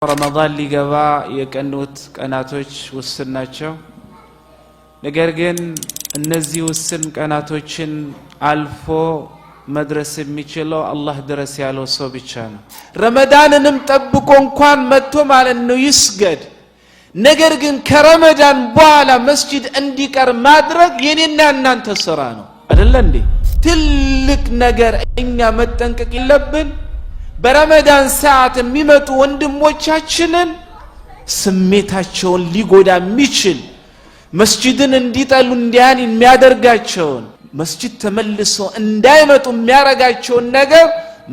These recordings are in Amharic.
ረመዳን ሊገባ የቀኑት ቀናቶች ውስን ናቸው። ነገር ግን እነዚህ ውስን ቀናቶችን አልፎ መድረስ የሚችለው አላህ ድረስ ያለው ሰው ብቻ ነው። ረመዳንንም ጠብቆ እንኳን መጥቶ ማለት ነው ይስገድ። ነገር ግን ከረመዳን በኋላ መስጂድ እንዲቀር ማድረግ የኔና እናንተ ስራ ነው አይደል እንዴ? ትልቅ ነገር እኛ መጠንቀቅ ይለብን። በረመዳን ሰዓት የሚመጡ ወንድሞቻችንን ስሜታቸውን ሊጎዳ የሚችል መስጂድን እንዲጠሉ እንዲያን የሚያደርጋቸውን መስጂድ ተመልሶ እንዳይመጡ የሚያረጋቸውን ነገር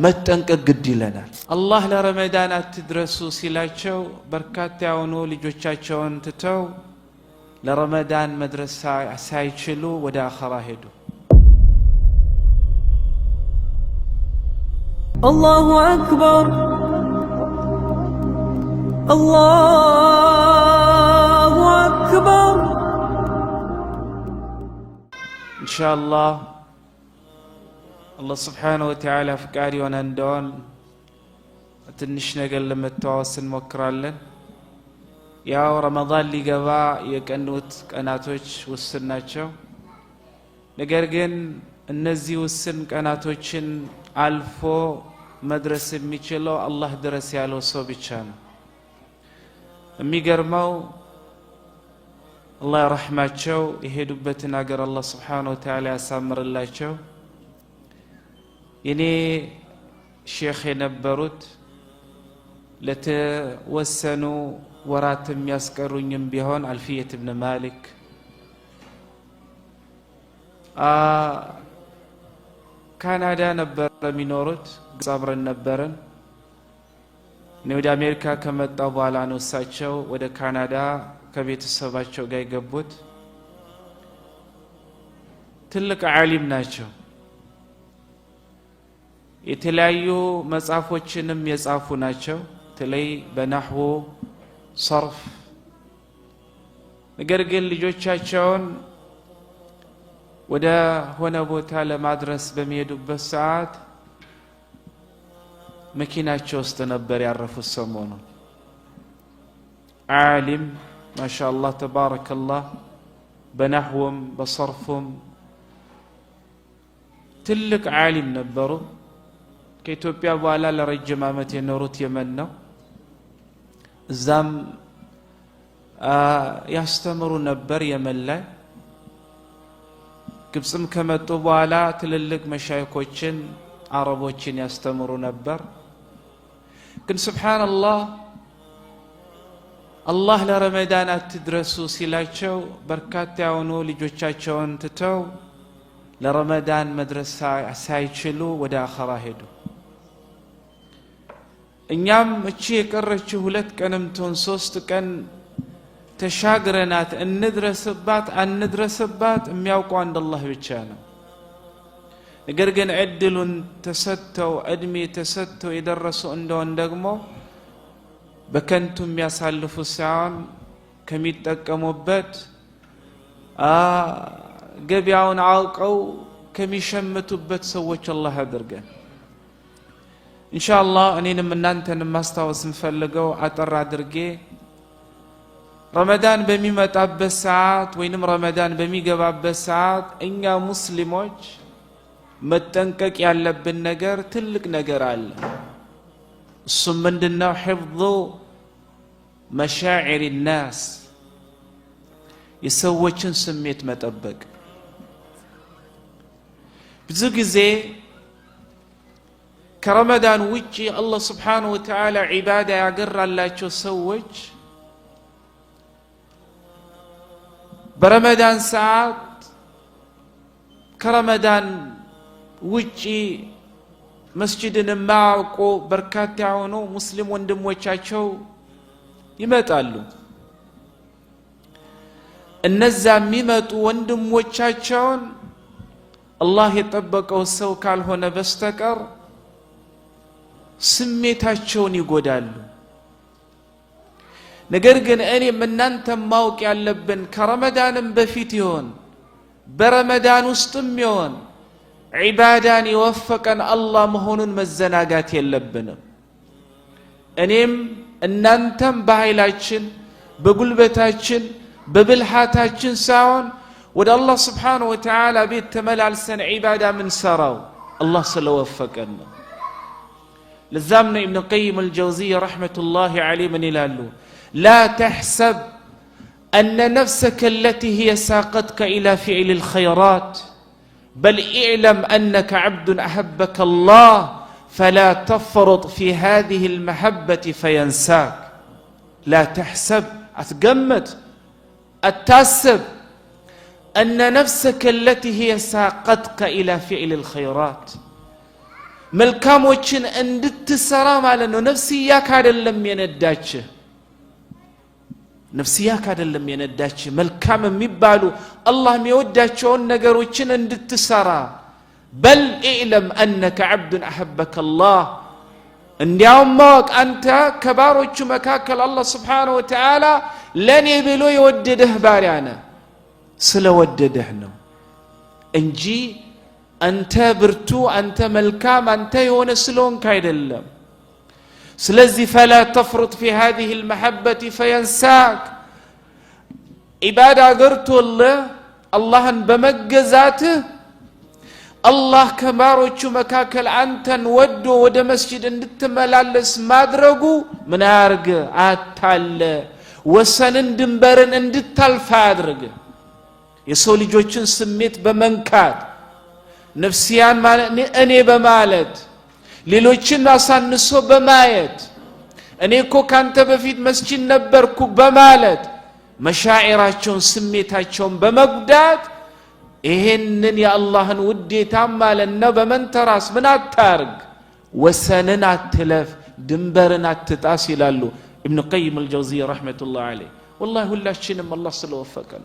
መጠንቀቅ ግድ ይለናል። አላህ ለረመዳን አትድረሱ ሲላቸው በርካታ የሆኑ ልጆቻቸውን ትተው ለረመዳን መድረስ ሳይችሉ ወደ አኺራ ሄዱ። الله أكبر الله أكبر إن شاء الله الله سبحانه وتعالى فكاري ونندون تنش نقل لما التواصل مكرالن يا رمضان اللي قبا يكنوت كناتوش والسناتشو نقرقن النزي والسن كناتوشن አልፎ መድረስ የሚችለው አላህ ድረስ ያለው ሰው ብቻ ነው። የሚገርመው አላህ ይረህማቸው የሄዱበትን ሀገር አላህ Subhanahu Wa Ta'ala ያሳምርላቸው። የኔ ሼኽ የነበሩት ለተወሰኑ ወራት የሚያስቀሩኝም ቢሆን አልፊየት ኢብኑ ማሊክ ካናዳ ነበር የሚኖሩት። አብረን ነበርን። እኔ ወደ አሜሪካ ከመጣሁ በኋላ ነው እሳቸው ወደ ካናዳ ከቤተሰባቸው ጋር የገቡት። ትልቅ ዓሊም ናቸው። የተለያዩ መጽሐፎችንም የጻፉ ናቸው፣ በተለይ በነህው ሰርፍ። ነገር ግን ልጆቻቸውን ወደ ሆነ ቦታ ለማድረስ በሚሄዱበት ሰዓት መኪናቸው ውስጥ ነበር ያረፉት። ሰሞኑን ዓሊም ማሻአላህ ተባረከላህ በነህውም በሰርፉም ትልቅ ዓሊም ነበሩ። ከኢትዮጵያ በኋላ ለረጅም ዓመት የኖሩት የመን ነው። እዛም ያስተምሩ ነበር የመን ላይ። ግብጽም ከመጡ በኋላ ትልልቅ መሻይኮችን አረቦችን ያስተምሩ ነበር። ግን ሱብሃንአላህ አላህ ለረመዳን አትድረሱ ሲላቸው በርካታ የሆኑ ልጆቻቸውን ትተው ለረመዳን መድረስ ሳይችሉ ወደ አኺራ ሄዱ። እኛም እቺ የቀረችው 2 ቀንም ትሁን 3 ቀን ተሻግረናት እንድረስባት አንድረስባት የሚያውቀው አንድ አላህ ብቻ ነው። ነገር ግን እድሉን ተሰጥተው እድሜ ተሰጥተው የደረሱ እንደሆን ደግሞ በከንቱ የሚያሳልፉ ሳይሆን ከሚጠቀሙበት ገበያውን አውቀው ከሚሸምቱበት ሰዎች አላህ ያድርገን። ኢንሻአላህ እኔንም እናንተንም ማስታወስ እንፈልገው አጠር አድርጌ ረመዳን በሚመጣበት ሰዓት ወይንም ረመዳን በሚገባበት ሰዓት እኛ ሙስሊሞች መጠንቀቅ ያለብን ነገር ትልቅ ነገር አለ። እሱም ምንድነው? ሒፍዙ መሻዒር الناس የሰዎችን ስሜት መጠበቅ። ብዙ ጊዜ ከረመዳን ውጪ አላህ Subhanahu Wa Ta'ala ዒባዳ ያገራላቸው ሰዎች በረመዳን ሰዓት ከረመዳን ውጪ መስጂድን ማውቁ በርካታ የሆኑ ሙስሊም ወንድሞቻቸው ይመጣሉ። እነዛ የሚመጡ ወንድሞቻቸውን አላህ የጠበቀው ሰው ካልሆነ በስተቀር ስሜታቸውን ይጎዳሉ። ነገር ግን እኔም እናንተም ማወቅ ያለብን ከረመዳንም በፊት ይሆን برمضان ውስጥም عبادان يوفقن الله مهونن مزناغات يلبن انيم እናንተም በኃይላችን በጉልበታችን በብልሃታችን ሳይሆን ወደ አላህ Subhanahu Wa Ta'ala ቤት ተመላልሰን ዒባዳ ምን ሰራው አላህ ስለወፈቀን ነው ለዛም ነው ኢብኑ ቀይም አልጀውዚያ ረህመቱላሂ ዐለይሂ ምን ይላሉ لا تحسب أن نفسك التي هي ساقتك إلى فعل الخيرات بل اعلم أنك عبد أحبك الله فلا تفرط في هذه المحبة فينساك لا تحسب أتقمت التاسب أن نفسك التي هي ساقتك إلى فعل الخيرات ملكام وچن اندت سرام على أنه نفسياك هذا لم ينداتش نفسياك هذا لم ينداتش ملكام مبالو الله ميوداتشون نقر وچن اندت سرام بل اعلم أنك عبد أحبك الله እንዲያውም ማወቅ አንተ ከባሮቹ መካከል አላህ Subhanahu Wa Ta'ala ለኔ ብሎ የወደደህ ባሪያ ነህ ስለወደደህ ነው እንጂ አንተ ብርቱ አንተ መልካም አንተ የሆነ ስለሆንክ አይደለም ስለዚህ فلا تفرط في هذه المحبة فينساك ኢባዳ ገርቶልህ አላህን በመገዛትህ አላህ ከባሮቹ መካከል አንተን ወዶ ወደ መስጂድ እንድትመላለስ ማድረጉ ምን ያርግ አታለ ወሰንን ድንበርን እንድታልፍ ያድርግ የሰው ልጆችን ስሜት በመንካት ነፍሲያን ማለት እኔ በማለት ሌሎችን አሳንሶ በማየት እኔ እኮ ካንተ በፊት መስጂድ ነበርኩ በማለት መሻኢራቸውን ስሜታቸውን በመጉዳት ይሄንን የአላህን ውዴታ ማለና በመንተራስ ምን አታርግ ወሰንን አትለፍ ድንበርን አትጣስ ይላሉ ኢብኑ ቀይም አልጀውዚያ ረህመቱላሂ ዐለይሂ والله ሁላችንም አላህ ስለወፈቀን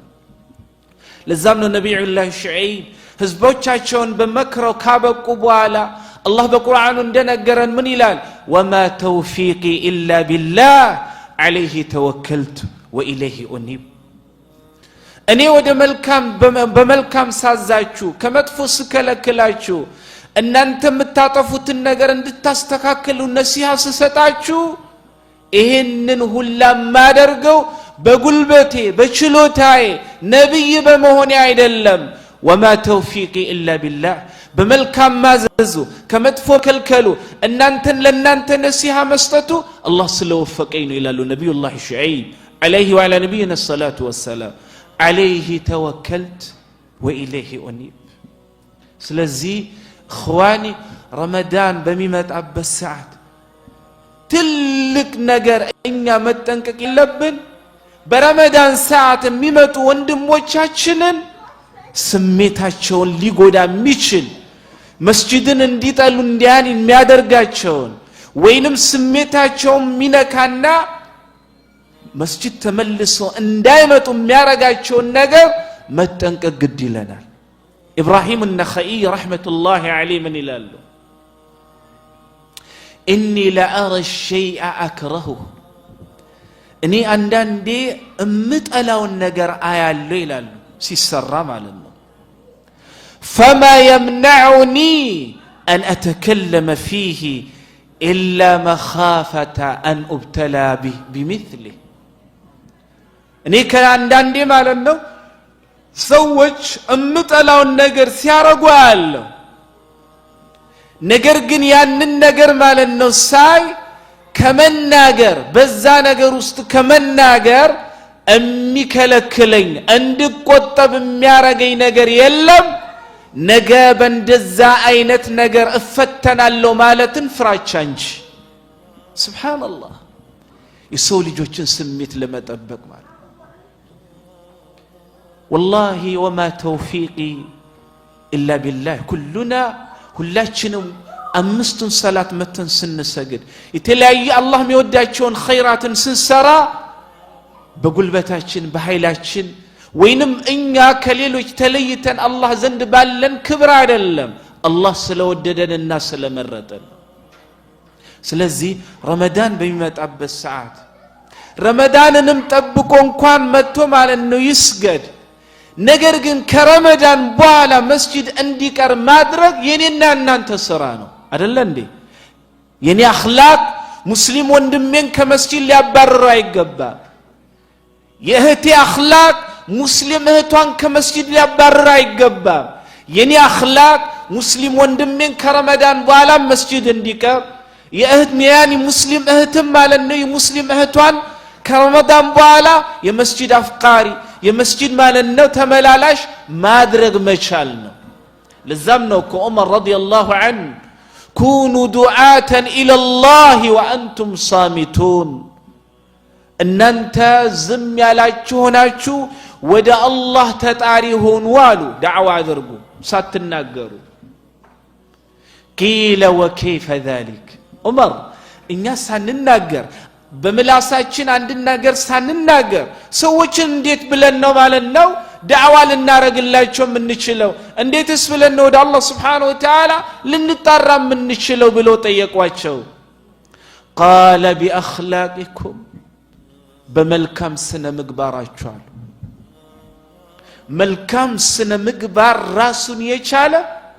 ለዛም ነው ነብዩላህ ሹዐይብ ህዝቦቻቸውን በመክረው ካበቁ በኋላ አላህ በቁርአኑ እንደነገረን ምን ይላል ወማ ተውፊቂ ኢላ ቢላህ ዐለይሂ ተወከልቱ ወኢለይሂ ኡኒብ እኔ ወደ መልካም በመልካም ሳዛችሁ ከመጥፎ ስከለክላችሁ እናንተ የምታጠፉትን ነገር እንድታስተካክሉ ነሲሃ ስሰጣችሁ ይሄንን ሁላ ማደርገው በጉልበቴ በችሎታዬ ነብይ በመሆኔ አይደለም ወማ ተውፊቂ ኢላ ቢላህ በመልካም ማዘዙ ከመጥፎ ከልከሉ እናንተን ለናንተ ነሲሃ መስጠቱ አላህ ስለወፈቀኝ ነው ይላሉ ነብዩላህ ሹዐይብ ዐለይሂ ወዐላ ነብይና ሰላቱ ወሰላም عليه توكلت وإليه أنيب سلزي إخواني رمضان بميمت أب السعد تلك نجر إنيا متنكك اللبن برمضان ساعة ميمت وندم وچاچنن سميتاچون ليقودا ميچن مسجدن انديتالو انديانين ميادرگاچون وينم سميتاچون مينكانا مسجد تملسو اندايمت ميارغاچو ነገር መጠንቀቅ ግድ ይለናል ኢብራሂም النخعي رحمة الله عليه من ይላሉ إني لأرى الشيء أكرهه እኔ አንዳንዴ እምጠላውን ነገር አያለሁ ይላሉ ሲሰራ ማለት ነው فما يمنعني أن أتكلم فيه إلا مخافة أن أبتلى بمثله እኔ ከአንዳንዴ ማለት ነው ሰዎች እምጠላውን ነገር ሲያረጉ አያለሁ ነገር ግን ያንን ነገር ማለት ነው ሳይ ከመናገር በዛ ነገር ውስጥ ከመናገር የሚከለክለኝ እንድቆጠብ የሚያረገኝ ነገር የለም ነገ በእንደዛ አይነት ነገር እፈተናለሁ ማለትን ፍራቻ እንጂ ሱብሃንአላህ የሰው ልጆችን ስሜት ለመጠበቅ ማለት والله وما توفيقي إلا بالله كلنا ሁላችንም አምስቱን ሰላት መተን ስንሰግድ የተለያየ አላህ የሚወዳቸውን ኸይራትን ስንሰራ በጉልበታችን በኃይላችን ወይንም እኛ ከሌሎች ተለይተን አላህ ዘንድ ባለን ክብር አይደለም አላህ ስለወደደንና ስለመረጠን ስለዚህ ረመዳን በሚመጣበት ሰዓት ረመዳንንም ጠብቆ እንኳን መጥቶ ማለት ነው ይስገድ ነገር ግን ከረመዳን በኋላ መስጂድ እንዲቀር ማድረግ የኔና እናንተ ስራ ነው አይደል እንዴ የኔ አኽላቅ ሙስሊም ወንድሜን ከመስጂድ ሊያባርር አይገባም የእህቴ አኽላቅ ሙስሊም እህቷን ከመስጂድ ሊያባርር አይገባም የኔ አኽላቅ ሙስሊም ወንድሜን ከረመዳን በኋላ መስጂድ እንዲቀር የእህት ያኒ ሙስሊም እህትም ማለት ነው የሙስሊም እህቷን ከረመዳን በኋላ የመስጂድ አፍቃሪ የመስጂድ ማለት ነው ተመላላሽ ማድረግ መቻል ነው ለዛም ነው ዑመር ረዲየላሁ ዐንሁ ኩኑ ዱዓተን ኢለላህ ወአንቱም ሳሚቱን እናንተ ዝም ያላችሁ ሆናችሁ ወደ አላህ ተጣሪ ሆኑ አሉ ዳዕዋ አድርጉ ሳትናገሩ ቂለ ወከይፈ ذلك ዑመር እኛ ሳንናገር በመላሳችን አንድ ነገር ሳንናገር ሰዎችን እንዴት ብለን ነው ማለት ነው ዳዕዋ ልናረግላቸው ምንችለው እንዴትስ ብለን ነው ወደ አላህ Subhanahu Wa Ta'ala ልንጣራ ምንችለው ብሎ ጠየቋቸው قال بأخلاقكم በመልካም ስነ ምግባራችሁ አሉ መልካም ስነ ምግባር ራሱን የቻለ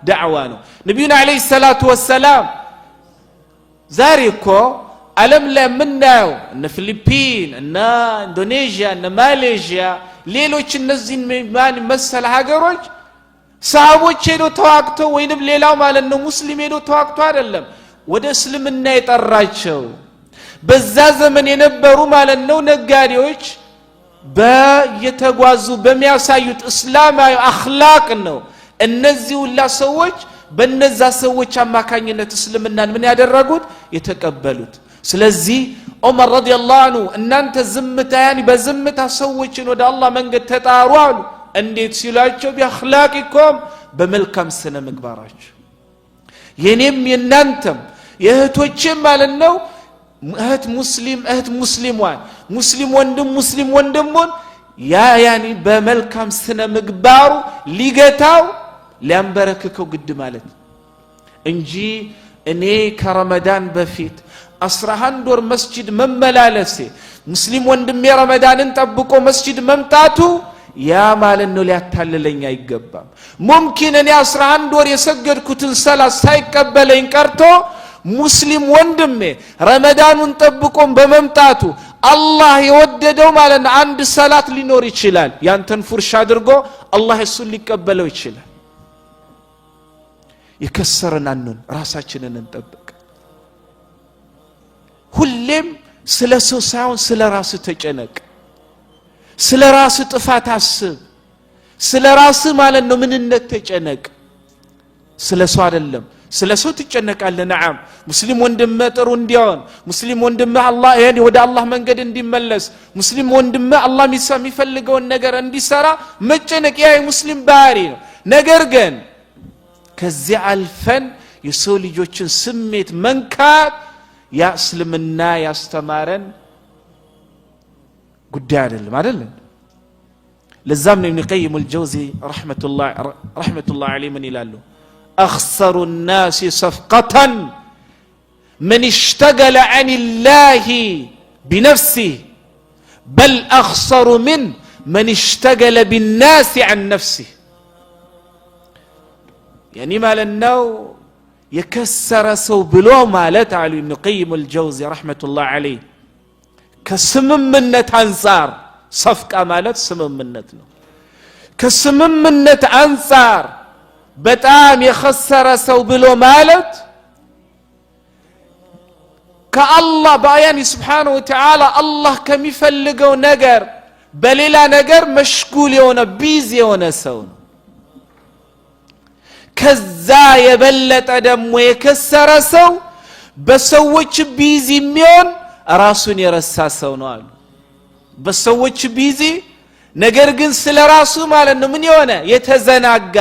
ዳዕዋ ነው ነብዩና አለይሂ ሰላቱ ወሰላም ዛሬ እኮ ዓለም ላይ ምናየው እነ ፊሊፒን እና ኢንዶኔዥያ እና ማሌዥያ ሌሎች እነዚህ መሰል ሀገሮች ሰሃቦች ሄዶ ተዋቅተው ወይንም ሌላው ማለት ነው ሙስሊም ሄዶ ተዋቅተው አይደለም ወደ እስልምና የጠራቸው በዛ ዘመን የነበሩ ማለት ነው ነጋዴዎች በየተጓዙ በሚያሳዩት እስላማዊ አኽላቅ ነው እነዚህ ሁላ ሰዎች በነዛ ሰዎች አማካኝነት እስልምናን ምን ያደረጉት የተቀበሉት ስለዚህ ዑመር ረዲየላሁ ዐንሁ እናንተ ዝምታያን በዝምታ ሰዎችን ወደ አላህ መንገድ ተጣሩ አሉ እንዴት ሲላቸው በአኽላቂኩም በመልካም ስነ ምግባራችሁ የኔም የናንተም የእህቶችም ማለት ነው እህት ሙስሊሟን ሙስሊም ወንድሙን ያኒ በመልካም ስነ ምግባሩ ሊገታው ሊያንበረክከው ግድ ማለት እንጂ እኔ ከረመዳን በፊት 11 ወር መስጂድ መመላለሴ ሙስሊም ወንድሜ ረመዳንን ጠብቆ መስጂድ መምጣቱ ያ ማለት ነው ሊያታልለኝ አይገባም ሙምኪን እኔ 11 ወር የሰገድኩትን ሰላት ሳይቀበለኝ ቀርቶ ሙስሊም ወንድሜ ረመዳኑን ጠብቆ በመምጣቱ አላህ የወደደው ማለት አንድ ሰላት ሊኖር ይችላል ያንተን ፉርሽ አድርጎ አላህ እሱን ሊቀበለው ይችላል የከሰርናንን ራሳችንን እንጠብቅ ሁሌም ስለ ሰው ሳይሆን ስለ ራስ ተጨነቅ ስለ ራስ ጥፋት አስብ ስለ ራስ ማለት ነው ምንነት ተጨነቅ ስለ ሰው አይደለም ስለ ሰው ትጨነቃለህ ነዓም ሙስሊም ወንድም ጥሩ እንዲሆን ሙስሊም ወንድም አላህ ያኔ ወደ አላህ መንገድ እንዲመለስ ሙስሊም ወንድም አላህ የሚፈልገውን ነገር እንዲሰራ መጨነቅ ያ ሙስሊም ባህሪ ነው ነገር ግን ከዚህ አልፈን የሰው ልጆችን ስሜት መንካት ያ እስልምና ያስተማረን ጉዳይ አይደለም ለዛም ነው ኢብኑ ቀይም አልጀውዚ ረህመቱላህ ዐለይሂ ምን ይላሉ أخسر الناس صفقة من اشتغل عن الله بنفسه بل أخسر من اشتغل بالناس عن نفسه يعني ما لنو يكسر سو بلو مالت على ابن قيم الجوزي رحمة الله عليه كسممنت أنصار صفقة مالت سممنتنا كسممنت أنصار በጣም የኸሰረ ሰው ብሎ ማለት ከአላህ በአያኒ Subhanahu Wa Ta'ala አላህ ከሚፈልገው ነገር በሌላ ነገር መሽጉል የሆነ ቢዚ የሆነ ሰው ነው ከዛ የበለጠ ደግሞ የከሰረ ሰው በሰዎች ቢዚ የሚሆን ራሱን የረሳ ሰው ነው አሉ በሰዎች ቢዚ ነገር ግን ስለ ራሱ ማለት ነው ምን የሆነ የተዘናጋ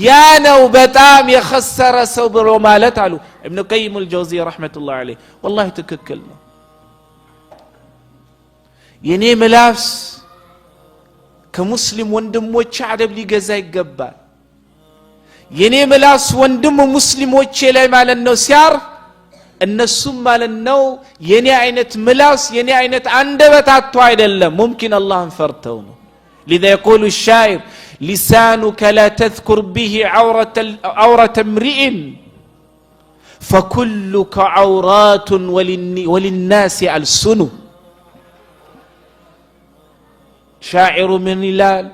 ያ ነው በጣም የኸሰረ ሰው ብሎ ማለት አሉ ኢብኑ ቀይም አልጀውዚ ረህመቱላህ ዐለይሂ والله ትክክል ነው የኔ ምላስ ከሙስሊም ወንድሞች አደብ ሊገዛ ይገባል የኔ ምላስ ወንድም ሙስሊሞች ላይ ማለት ነው ሲያርፍ እነሱም ማለት ነው የኔ አይነት ምላስ የኔ አይነት አንደበት አጥቶ አይደለም ሙምኪን አላህን ፈርተው ነው لذا يقول الشاعر لسانك لا تذكر به عورة امرئ فكلك عورات وللناس ألسن شاعر من لال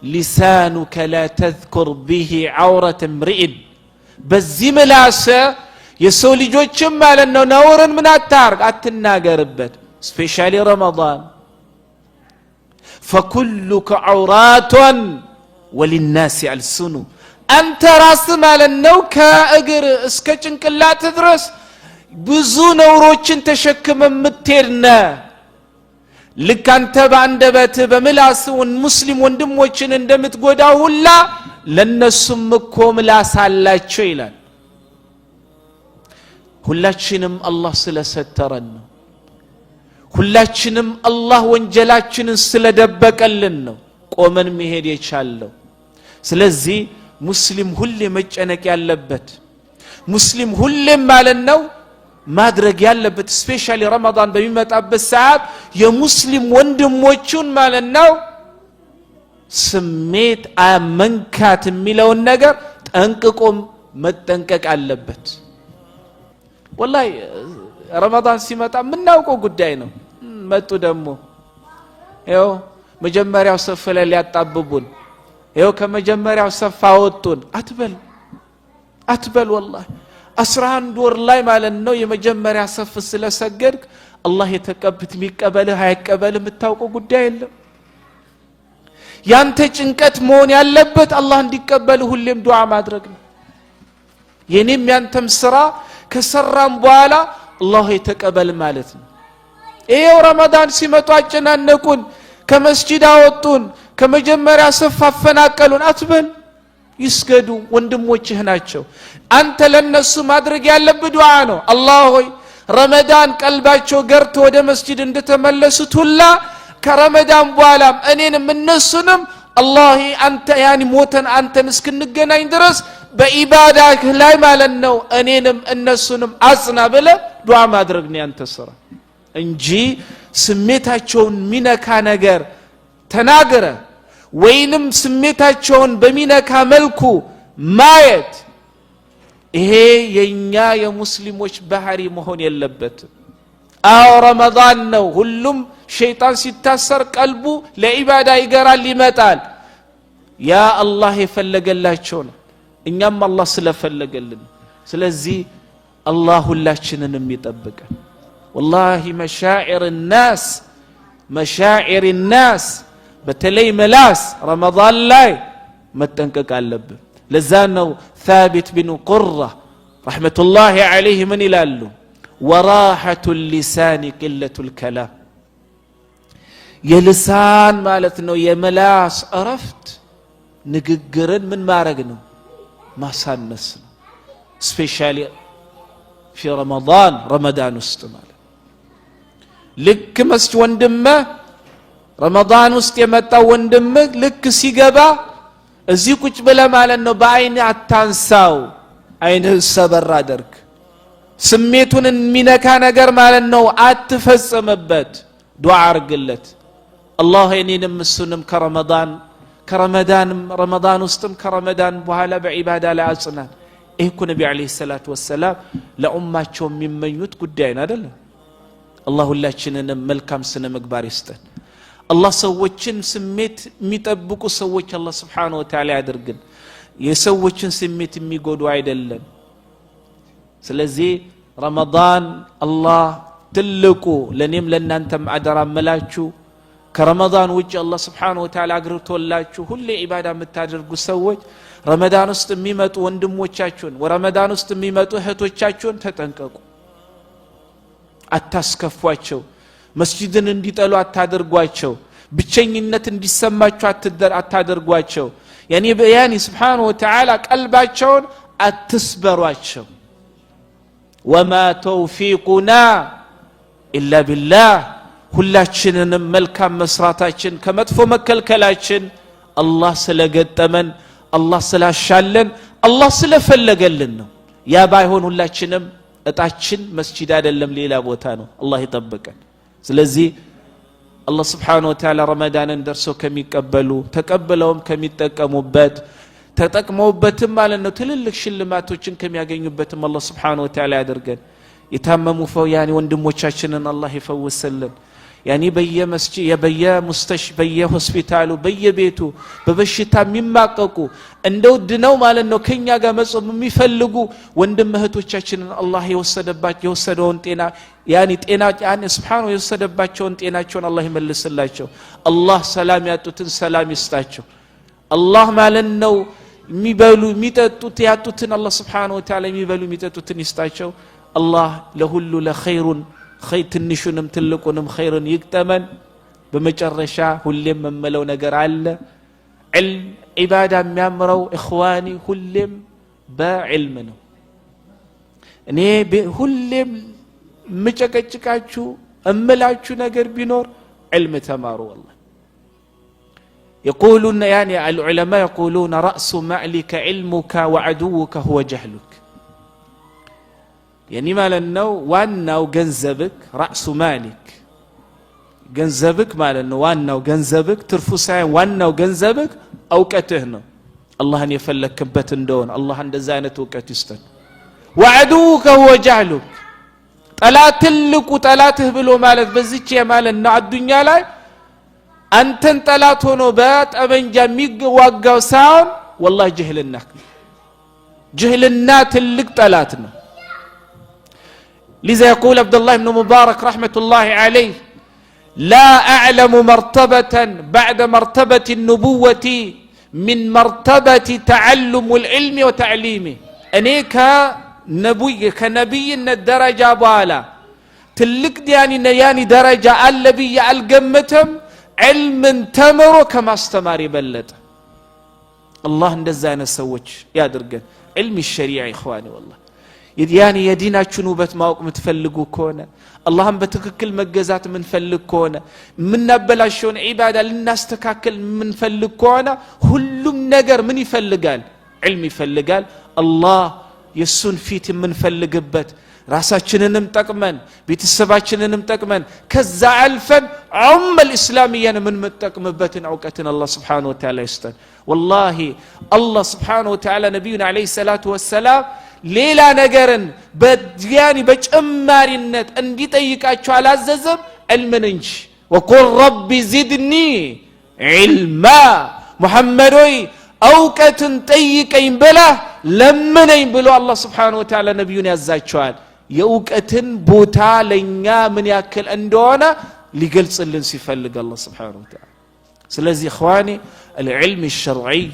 لسانك لا تذكر به عورة امرئ بزي ملاسة የሰው ልጆችም ማለት ነው ነውርን ምን አታርግ አትናገርበት ስፔሻሊ ረመዳን فكلك عورات وللناس ألسن አንተ ራስ ማለት ነው ከእግር እስከ ጭንቅላት ድረስ ብዙ ነውሮችን ተሸክመ ምትሄድነ ልክ አንተ በአንደበት በምላስውን ሙስሊም ወንድሞችን እንደምትጎዳው ሁላ ለነሱም እኮ ምላስ አላቸው ይላል ሁላችንም አላህ ስለሰተረን ነው ሁላችንም አላህ ወንጀላችንን ስለደበቀልን ነው ቆመን መሄድ የቻለው ስለዚህ ሙስሊም ሁሌ መጨነቅ ያለበት ሙስሊም ሁሌ ማለት ነው ማድረግ ያለበት ስፔሻሊ ረመዳን በሚመጣበት ሰዓት የሙስሊም ወንድሞቹን ማለት ነው ስሜት አመንካት የሚለውን ነገር ጠንቅቆም መጠንቀቅ አለበት والله ረመዳን ሲመጣ ምናውቀው ጉዳይ ነው መጡ ደግሞ ይኸው መጀመሪያው ሰፍ ላይ ሊያጣብቡን ይኸው ከመጀመሪያው ሰፍ አወጡን አትበል والله 11 ወር ላይ ማለት ነው የመጀመሪያ ሰፍ ስለሰገድክ አላህ የተቀበት የሚቀበልህ አይቀበልህ የምታውቀው ጉዳይ የለም ያንተ ጭንቀት መሆን ያለበት አላህ እንዲቀበልህ ሁሌም ዱዓ ማድረግ ነው የኔም ያንተም ስራ ከሰራም በኋላ አላህ የተቀበል ማለት ነው ይሄው ረመዳን ሲመጣ አጨናነቁን ከመስጂድ አወጡን ከመጀመሪያ ሰፍ አፈናቀሉን አትበል ይስገዱ ወንድሞችህ ናቸው አንተ ለነሱ ማድረግ ያለብህ ዱዓ ነው አላህ ሆይ ረመዳን ቀልባቸው ገርቶ ወደ መስጂድ እንደተመለሱት ሁላ ከረመዳን በኋላም እኔንም እነሱንም አላህ አንተ ያኒ ሞተን አንተን እስክንገናኝ ድረስ በኢባዳህ ላይ ማለት ነው እኔንም እነሱንም አጽና ብለ ዱዓ ማድረግ ነው ያንተ ስራ እንጂ ስሜታቸውን ሚነካ ነገር ተናገረ ወይንም ስሜታቸውን በሚነካ መልኩ ማየት ይሄ የኛ የሙስሊሞች ባህሪ መሆን የለበትም አው ረመዳን ነው ሁሉም ሸይጣን ሲታሰር ቀልቡ ለኢባዳ ይገራል ይመጣል ያ አላህ የፈለገላቸው ነው እኛም አላህ ስለፈለገልን ስለዚህ አላህ ሁላችንንም ይጠብቀን والله مشاعر الناس በተለይ መላስ ረመዳን ላይ መጠንቀቅ አለብን ለዛ ነው ثابت بن قرة رحمة الله عليه من ይላሉ وراحة اللسان قلة الكلام የልሳን ማለት ነው የመላስ አረፍት ንግግርን ምን ማድረግ ነው ማሳነስ ነው ስፔሻሊ في رمضان ውስጥ ማለት ልክ መስጅ ወንድም ረመዳን ውስጥ የመጣው ወንድም ልክ ሲገባ እዚህ ቁጭ ብለ ማለት ነው በአይን አታንሳው አይን ሰበር አድርግ ስሜቱን የሚነካ ነገር ማለት ነው አትፈጽምበት ዱዓ አርግለት አላህ እኔንም እሱንም ረመዳን ውስጥም ከረመዳን በኋላ በዒባዳ ላይ አጽናን እኮ ነብዩ አለይሂ ሰላቱ ወሰለም ለኡማቸው የሚመኙት ጉዳይ ነው አይደል አላህ ሁላችንንም መልካም ስነ ምግባር ይስጠን አላህ ሰዎችን ስሜት የሚጠብቁ ሰዎች አላህ Subhanahu Wa Ta'ala ያድርግን የሰዎችን ስሜት የሚጎዱ አይደለም ስለዚህ ረመዳን አላህ ትልቁ ለኔም ለናንተም አደራ መላችሁ ከረመዳን ውጪ አላህ Subhanahu Wa Ta'ala አግርቶላችሁ ሁሌ ኢባዳ የምታደርጉ ሰዎች ረመዳን ውስጥ የሚመጡ ወንድሞቻችሁን ወረመዳን ውስጥ የሚመጡ እህቶቻችሁን ተጠንቀቁ አታስከፏቸው መስጂድን እንዲጠሉ አታደርጓቸው ብቸኝነት እንዲሰማቸው አታደርጓቸው ያኒ Subhanahu Wa Ta'ala ቀልባቸውን አትስበሯቸው وما توفيقنا إلا بالله ሁላችንንም መልካም መስራታችን ከመጥፎ መከልከላችን አላህ ስለገጠመን አላህ ስላሻለን አላህ ስለፈለገልን ነው ያ ባይሆን ሁላችንም እጣችን መስጂድ አይደለም ሌላ ቦታ ነው አላህ ይጠብቀን ስለዚህ አላህ Subhanahu Wa Ta'ala ረመዳንን ደርሶ ከሚቀበሉ ተቀበለውም ከሚጠቀሙበት ተጠቅመውበትም ማለት ነው ትልልቅ ሽልማቶችን ከሚያገኙበትም አላህ Subhanahu Wa Ta'ala ያደርገን የታመሙ ያኒ ወንድሞቻችንን አላህ ይፈውስልን ያኒ በየመስጂድ በየሆስፒታሉ በየቤቱ በበሽታ የሚማቀቁ እንደው ድነው ማለት ነው ከኛ ጋር መጾም የሚፈልጉ ወንድም እህቶቻችንን አላህ የወሰደውን ጤና ያኒ Subhanahu የወሰደባቸውን ጤናቸውን አላህ ይመልስላቸው አላህ ሰላም ያጡትን ሰላም ይስጣቸው አላህ ማለት ነው የሚበሉ የሚጠጡት ያጡትን አላህ Subhanahu Wa Ta'ala የሚበሉ የሚጠጡትን ይስጣቸው አላህ ለሁሉ ለኸይሩን ትንሹንም ትልቁንም ኸይርን ይቅጠመን በመጨረሻ ሁሌም መመለው ነገር አለ ዒልም ኢባዳ የሚያምረው ኢኽዋኒ ሁሌም በዕልም ነው እኔ ሁሌም ምጨቀጭቃችሁ እምላችሁ ነገር ቢኖር ዕልም ተማሩ والله يقولون يعني العلماء يقولون رأس معلك علمك وعدوك هو جهلك يعني مالنو وانو ገንዘብክ رأس مالك ገንዘብክ ማለነው ዋናው ገንዘብክ ትርፉ ሳይሆን ዋናው ገንዘብክ አውቀትህ ነው አላህን የፈለክበት እንደሆነ አላህ እንደዛ አይነት እውቀት ይስጠን وعدوك هو جهلك ጠላትልቁ ጠላትህ ብሎ ማለት በዚች የማለና አዱኛ ላይ አንተን ጠላት ሆኖ በጠበንጃ የሚዋጋው ሳይሆን والله جهلنا ትልቅ ጠላት ነው لذا يقول عبد الله بن مبارك رحمة الله عليه لا أعلم مرتبة بعد مرتبة النبوة من مرتبة تعلم العلم وتعليمه أنيك كنبي الدرجة بالا تلك يعني درجة النبي القمتهم علم تمر كما استمر بلد الله ندزانا سوتش يا درجة علم الشريعة إخواني والله يعني يديناچን ውበት ማወቅ ምትፈልጉ ከሆነ አላህን በትክክል መገዛት ምንፈልግ ከሆነ ምናበላሽውን ዒባዳ ልናስተካክል ምንፈልግ ከሆነ ሁሉም ነገር ምን ይፈልጋል ዒልም ይፈልጋል አላህ የሱን ፊት ምንፈልግበት ራሳችንንም ጠቅመን ቤተሰባችንንም ጠቅመን ከዛ አልፈን ዑመል እስላሚያን ምን መጠቅምበትን ዕውቀትን አላህ Subhanahu Wa Ta'ala ይስጠን والله አላህ Subhanahu Wa Ta'ala ነብዩን አለይሂ ሰላቱ ወሰላም ሌላ ነገርን በዲያኒ በጨማሪነት እንዲጠይቃቸው አላዘዘም ዕልምን እንጂ ወቁል ረቢ زدني علما محمد ሆይ ዕውቀትን ጠይቀኝ ብላ ለምነኝ ብሎ አላህ Subhanahu Wa Ta'ala ነብዩን ያዛቸዋል የዕውቀትን ቦታ ለኛ ምን ያክል እንደሆነ ሊገልጽልን ሲፈልግ አላህ Subhanahu Wa Ta'ala ስለዚህ اخواني العلم الشرعي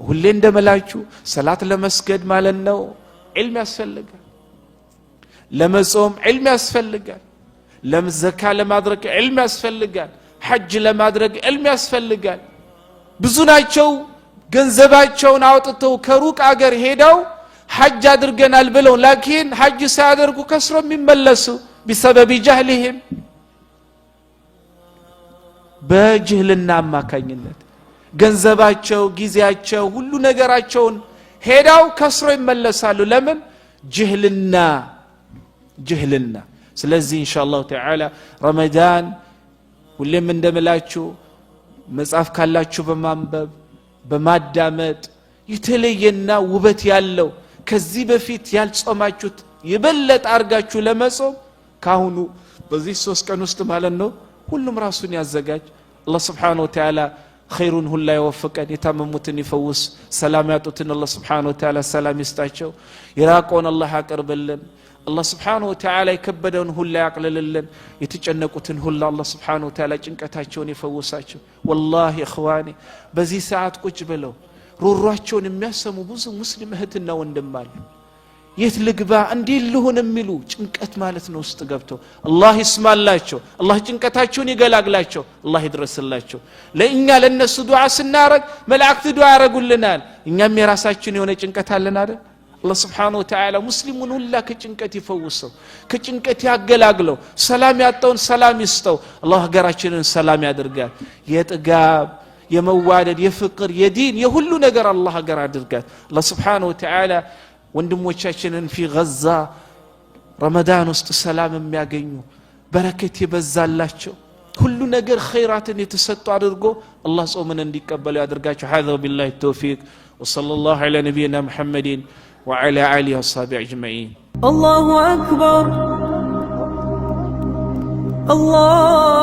ሁሌ እንደመላችሁ ሰላት ለመስገድ ማለት ነው ዒልም ያስፈልጋል ለመጾም ዒልም ያስፈልጋል ለዘካ ለማድረግ ዒልም ያስፈልጋል ሐጅ ለማድረግ ዒልም ያስፈልጋል ብዙ ናቸው ገንዘባቸውን አውጥተው ከሩቅ አገር ሄደው ሐጅ አድርገናል ብለው ላኪን ሐጅ ሳያደርጉ ከስሮ የሚመለሱ بسبب جهلهم በጅህልና አማካኝነት ገንዘባቸው ጊዜያቸው ሁሉ ነገራቸውን ሄዳው ከስሮ ይመለሳሉ ለምን ጅህልና ስለዚህ ኢንሻአላህ ተዓላ ረመዳን ሁሌም እንደምላችሁ መጽሐፍ ካላችሁ በማንበብ በማዳመጥ የተለየና ውበት ያለው ከዚህ በፊት ያልጾማችሁት የበለጠ አርጋችሁ ለመጾም ካሁኑ በዚህ 3 ቀን ውስጥ ማለት ነው ሁሉም ራሱን ያዘጋጅ አላህ Subhanahu Wa Ta'ala خيرون هلا يوفقن يتمموتن يفوس سلام يعطوتن الله سبحانه وتعالى سلام يستاچو يراقون الله يقربلن الله سبحانه وتعالى يكبدون هلا يقلللن يتጨነቁትን هلا الله سبحانه وتعالى ጭንቀታቸውን ይፈውሳቸው والله اخواني በዚህ ሰዓት ቁጭ ብለው ሩሯቸውን የሚያሰሙ ብዙ ሙስሊም እህትና ወንድም አሉ የት ልግባ እንዲልሁን የሚሉ ጭንቀት ማለት ነው ውስጥ ገብተው አላህ ይስማላቸው አላህ ጭንቀታቸውን ይገላግላቸው አላህ ይድረስላቸው ለእኛ ለነሱ ዱዓ ስናረግ መላእክት ዱዓ ያረጉልናል እኛም የራሳችን የሆነ ጭንቀት አለን አይደል አላህ Subhanahu Wa Ta'ala ሙስሊሙን ሁላ ከጭንቀት ይፈውሰው ከጭንቀት ያገላግለው ሰላም ያጣውን ሰላም ይስጠው አላህ ሀገራችንን ሰላም ያድርጋል የጥጋብ የመዋደድ የፍቅር የዲን የሁሉ ነገር አላህ ሀገር አድርጋት አላህ Subhanahu Wa Ta'ala ወንድሞቻችንን في غزة رمضان ውስጥ ሰላም የሚያገኙ በረከት ይበዛላቸው ሁሉ ነገር ኸይራትን የተሰጡ አድርጎ አላህ ጾምን እንዲቀበሉ ያድርጋቸው هذا بالله التوفيق وصلى الله على نبينا محمد وعلى آله وصحبه أجمعين الله أكبر الله